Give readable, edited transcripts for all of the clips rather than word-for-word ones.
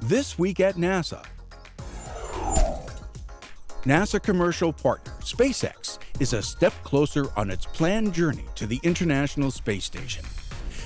This week at NASA. NASA commercial partner SpaceX is a step closer on its planned journey to the International Space Station.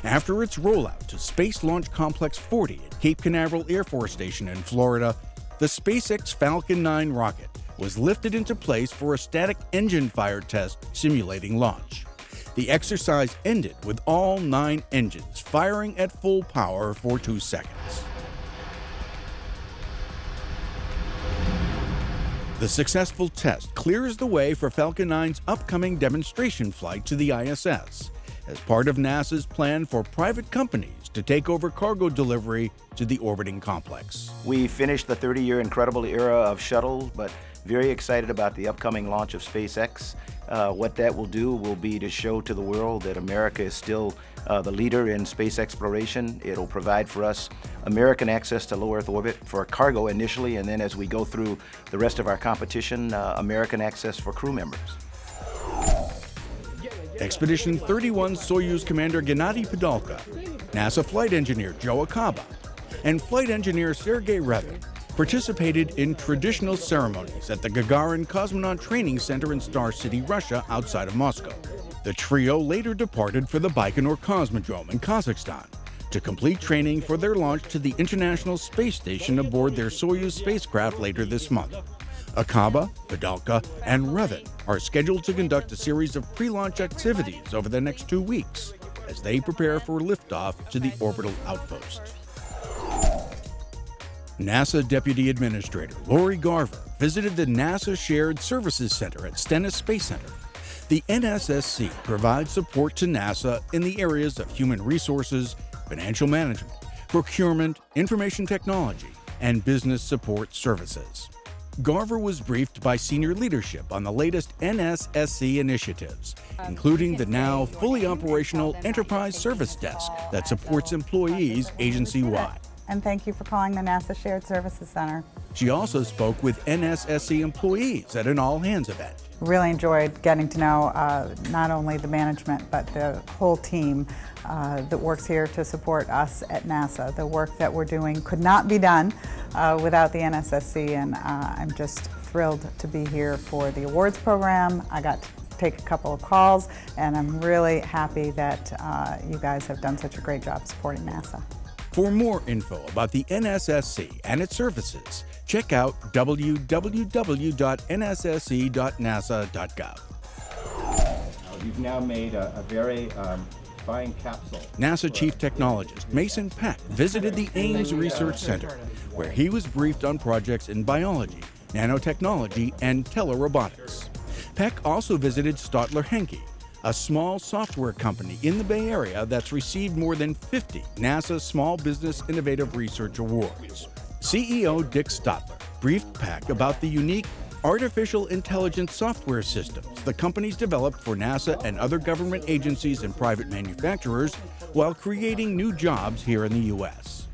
After its rollout to Space Launch Complex 40 at Cape Canaveral Air Force Station in Florida, the SpaceX Falcon 9 rocket was lifted into place for a static engine fire test simulating launch. The exercise ended with all 9 engines firing at full power for 2 seconds. The successful test clears the way for Falcon 9's upcoming demonstration flight to the ISS, as part of NASA's plan for private companies to take over cargo delivery to the orbiting complex. We finished the 30-year incredible era of shuttle, but very excited about the upcoming launch of SpaceX. What that will do will be to show to the world that America is still the leader in space exploration. It'll provide for us American access to low Earth orbit for cargo initially, and then as we go through the rest of our competition, American access for crew members. Expedition 31 Soyuz Commander Gennady Padalka, NASA flight engineer Joe Acaba, and flight engineer Sergei Revin participated in traditional ceremonies at the Gagarin Cosmonaut Training Center in Star City, Russia, outside of Moscow. The trio later departed for the Baikonur Cosmodrome in Kazakhstan to complete training for their launch to the International Space Station aboard their Soyuz spacecraft later this month. Acaba, Padalka, and Revin are scheduled to conduct a series of pre-launch activities over the next 2 weeks as they prepare for liftoff to the orbital outpost. NASA Deputy Administrator Lori Garver visited the NASA Shared Services Center at Stennis Space Center. The NSSC provides support to NASA in the areas of human resources, financial management, procurement, information technology, and business support services. Garver was briefed by senior leadership on the latest NSSC initiatives, including the now fully operational Enterprise Service Desk that supports employees agency-wide. And thank you for calling the NASA Shared Services Center. She also spoke with NSSC employees at an all-hands event. Really enjoyed getting to know not only the management, but the whole team that works here to support us at NASA. The work that we're doing could not be done without the NSSC, and I'm just thrilled to be here for the awards program. I got to take a couple of calls, and I'm really happy that you guys have done such a great job supporting NASA. For more info about the NSSC and its services, check out www.nssc.nasa.gov. You've now made a very fine capsule. NASA Chief Technologist Mason Peck visited the Ames Research Center, where he was briefed on projects in biology, nanotechnology, and telerobotics. Peck also visited Stotler Henke, a small software company in the Bay Area that's received more than 50 NASA Small Business Innovative Research Awards. CEO Dick Stotler briefed Peck about the unique artificial intelligence software systems the company's developed for NASA and other government agencies and private manufacturers while creating new jobs here in the U.S.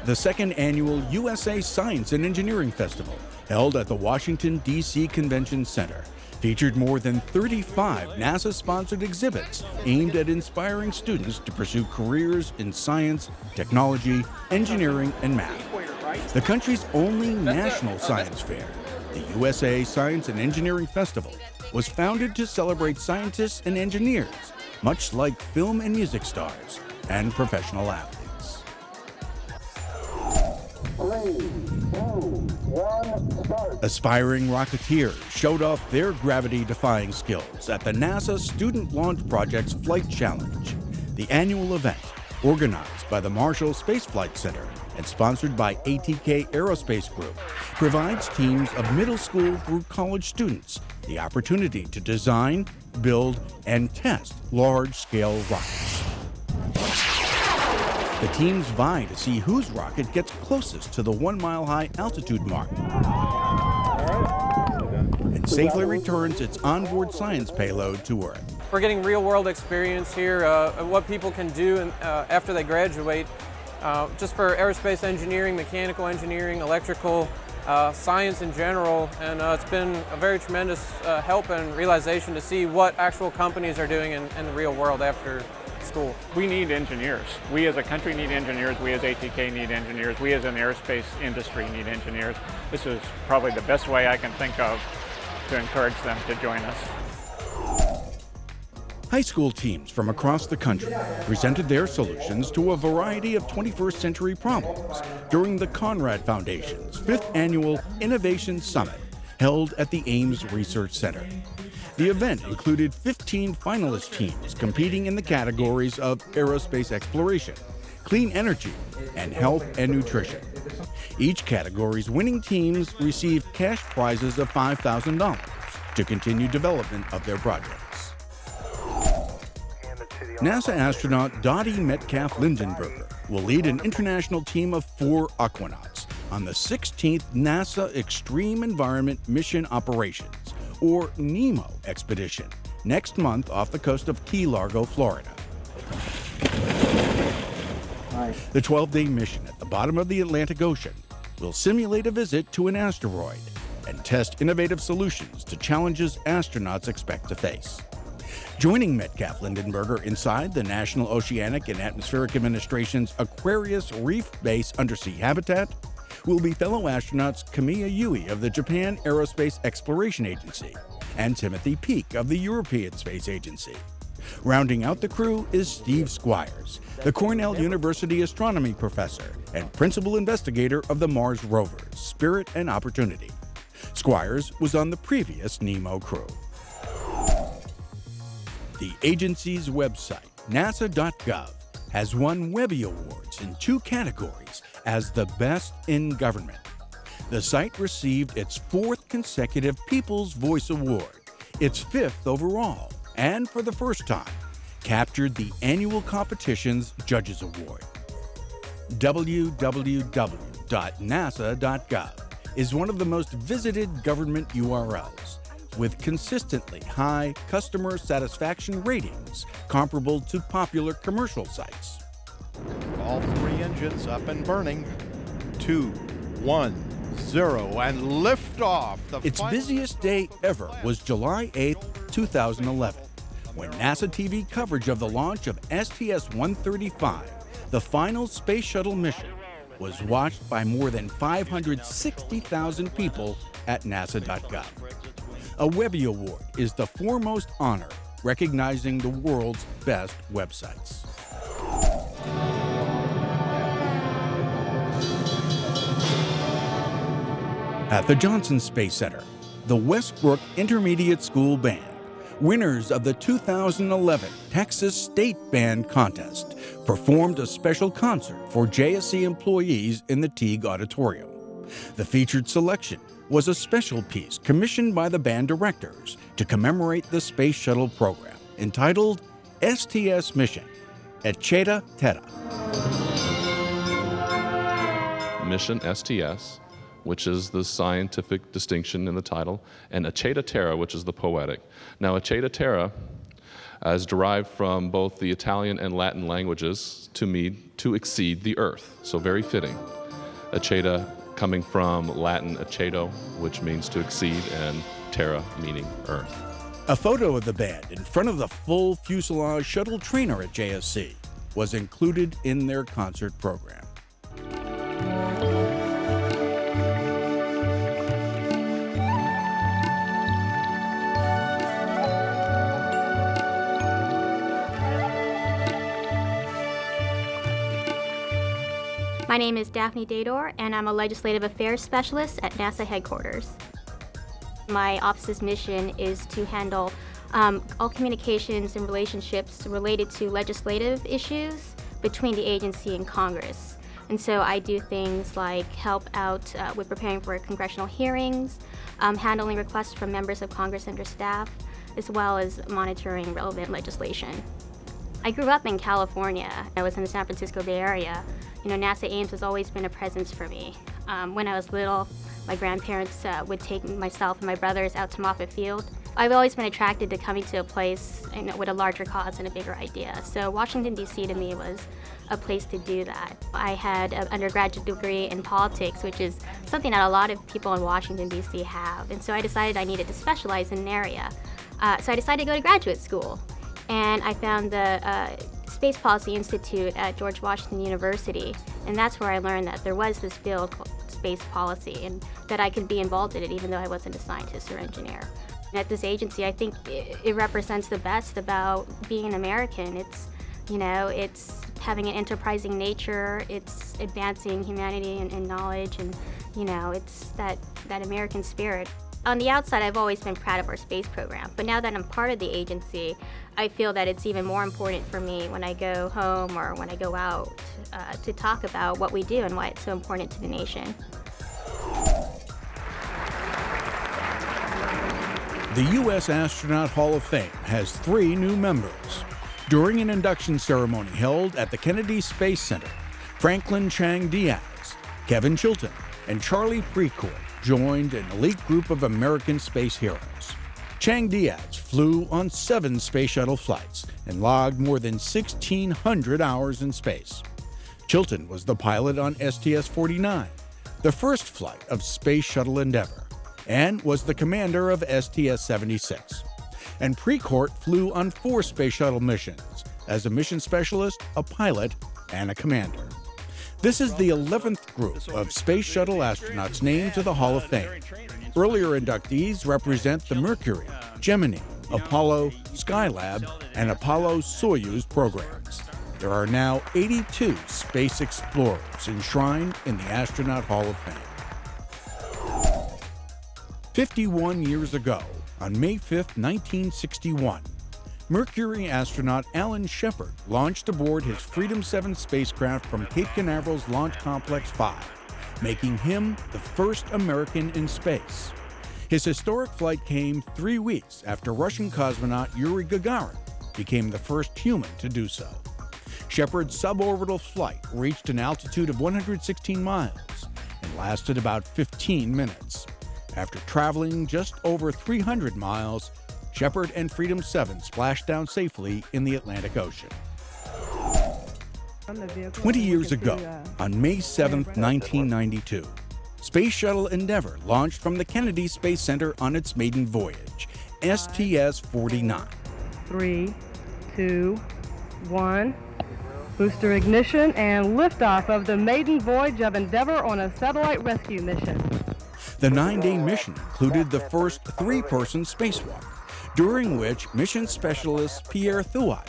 The second annual USA Science and Engineering Festival, held at the Washington, D.C. Convention Center, featured more than 35 NASA-sponsored exhibits aimed at inspiring students to pursue careers in science, technology, engineering, and math. The country's only national science fair, the USA Science and Engineering Festival, was founded to celebrate scientists and engineers, much like film and music stars and professional athletes. 3, 2, 1, start. Aspiring Rocketeers showed off their gravity-defying skills at the NASA Student Launch Project's Flight Challenge, the annual event organized by the Marshall Space Flight Center and sponsored by ATK Aerospace Group, provides teams of middle school through college students the opportunity to design, build, and test large-scale rockets. The teams vie to see whose rocket gets closest to the 1-mile-high altitude mark and safely returns its onboard science payload to Earth. We're getting real-world experience here of what people can do after they graduate, just for aerospace engineering, mechanical engineering, electrical, science in general, and it's been a very tremendous help and realization to see what actual companies are doing in the real world after school. We need engineers. We as a country need engineers. We as ATK need engineers. We as an aerospace industry need engineers. This is probably the best way I can think of to encourage them to join us. High school teams from across the country presented their solutions to a variety of 21st century problems during the Conrad Foundation's 5th Annual Innovation Summit held at the Ames Research Center. The event included 15 finalist teams competing in the categories of aerospace exploration, clean energy, and health and nutrition. Each category's winning teams received cash prizes of $5,000 to continue development of their projects. NASA astronaut Dottie Metcalf Lindenberger will lead an international team of 4 aquanauts on the 16th NASA Extreme Environment Mission Operations, or NEMO expedition, next month off the coast of Key Largo, Florida. The 12-day mission at the bottom of the Atlantic Ocean will simulate a visit to an asteroid and test innovative solutions to challenges astronauts expect to face. Joining Metcalf Lindenberger inside the National Oceanic and Atmospheric Administration's Aquarius Reef Base undersea habitat will be fellow astronauts Kamiya Yui of the Japan Aerospace Exploration Agency and Timothy Peake of the European Space Agency. Rounding out the crew is Steve Squires, the Cornell University astronomy professor and principal investigator of the Mars rovers, Spirit and Opportunity. Squires was on the previous NEMO crew. The agency's website, nasa.gov, has won Webby Awards in 2 categories as the best in government. The site received its 4th consecutive People's Voice Award, its 5th overall, and for the first time, captured the annual competition's Judges Award. www.nasa.gov is one of the most visited government URLs, with consistently high customer satisfaction ratings comparable to popular commercial sites. All 3 engines up and burning. 2, 1, 0, and liftoff. Its busiest day ever was July 8, 2011, when NASA TV coverage of the launch of STS-135, the final space shuttle mission, was watched by more than 560,000 people at nasa.gov. A Webby Award is the foremost honor recognizing the world's best websites. At the Johnson Space Center, the Westbrook Intermediate School Band, winners of the 2011 Texas State Band Contest, performed a special concert for JSC employees in the Teague Auditorium. The featured selection was a special piece commissioned by the band directors to commemorate the Space Shuttle program, entitled STS Mission, Etcetera Terra. Mission STS, which is the scientific distinction in the title, and Etcetera Terra, which is the poetic. Now, Etcetera Terra is derived from both the Italian and Latin languages to mean to exceed the earth, so very fitting. Etcetera coming from Latin aceto, which means to exceed, and terra meaning earth. A photo of the band in front of the full fuselage shuttle trainer at JSC was included in their concert program. My name is Daphne Dador, and I'm a Legislative Affairs Specialist at NASA headquarters. My office's mission is to handle all communications and relationships related to legislative issues between the agency and Congress. And so I do things like help out with preparing for congressional hearings, handling requests from members of Congress and their staff, as well as monitoring relevant legislation. I grew up in California. I was in the San Francisco Bay Area. You know, NASA Ames has always been a presence for me. When I was little, my grandparents would take myself and my brothers out to Moffett Field I've always been attracted to coming to a place with a larger cause and a bigger idea. So Washington, D.C. to me was a place to do that. I had an undergraduate degree in politics, which is something that a lot of people in Washington, D.C. have. And so I decided I needed to specialize in an area. So I decided to go to graduate school. And I found the Space Policy Institute at George Washington University. And that's where I learned that there was this field called space policy and that I could be involved in it even though I wasn't a scientist or engineer. At this agency, I think it represents the best about being an American. It's, you know, it's having an enterprising nature, it's advancing humanity and knowledge, and, you know, it's that American spirit. On the outside, I've always been proud of our space program, but now that I'm part of the agency, I feel that it's even more important for me when I go home or when I go out to talk about what we do and why it's so important to the nation. The U.S. Astronaut Hall of Fame has 3 new members. During an induction ceremony held at the Kennedy Space Center, Franklin Chang Diaz, Kevin Chilton, and Charlie Precourt joined an elite group of American space heroes. Chang Diaz flew on 7 space shuttle flights and logged more than 1,600 hours in space. Chilton was the pilot on STS-49, the first flight of Space Shuttle Endeavour, and was the commander of STS-76. And Precourt flew on 4 space shuttle missions as a mission specialist, a pilot, and a commander. This is the 11th group of space shuttle astronauts named to the Hall of Fame. Earlier inductees represent the Mercury, Gemini, Apollo, Skylab, and Apollo-Soyuz programs. There are now 82 space explorers enshrined in the Astronaut Hall of Fame. 51 years ago, on May 5, 1961, Mercury astronaut Alan Shepard launched aboard his Freedom 7 spacecraft from Cape Canaveral's Launch Complex 5, making him the first American in space. His historic flight came 3 weeks after Russian cosmonaut Yuri Gagarin became the first human to do so. Shepard's suborbital flight reached an altitude of 116 miles and lasted about 15 minutes. After traveling just over 300 miles, Shepard and Freedom 7 splashed down safely in the Atlantic Ocean. 20 years ago, on May 7, 1992, Space Shuttle Endeavour launched from the Kennedy Space Center on its maiden voyage, STS-49. 3, 2, 1. Booster ignition and liftoff of the maiden voyage of Endeavour on a satellite rescue mission. The 9-day mission included the first 3-person spacewalk, during which mission specialists Pierre Thuot,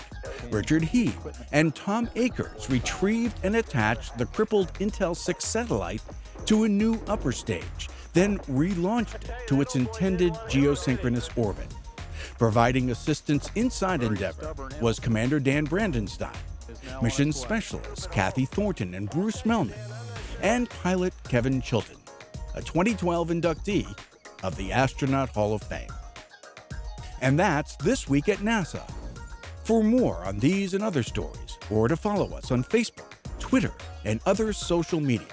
Richard Heeb, and Tom Akers retrieved and attached the crippled Intel 6 satellite to a new upper stage, then relaunched it to its intended geosynchronous orbit. Providing assistance inside Endeavour was Commander Dan Brandenstein, mission specialists Kathy Thornton and Bruce Melnick, and pilot Kevin Chilton, a 2012 inductee of the Astronaut Hall of Fame. And that's This Week at NASA. For more on these and other stories, or to follow us on Facebook, Twitter, and other social media,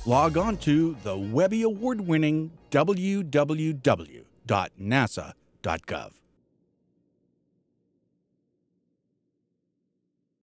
log on to the Webby Award-winning www.nasa.gov.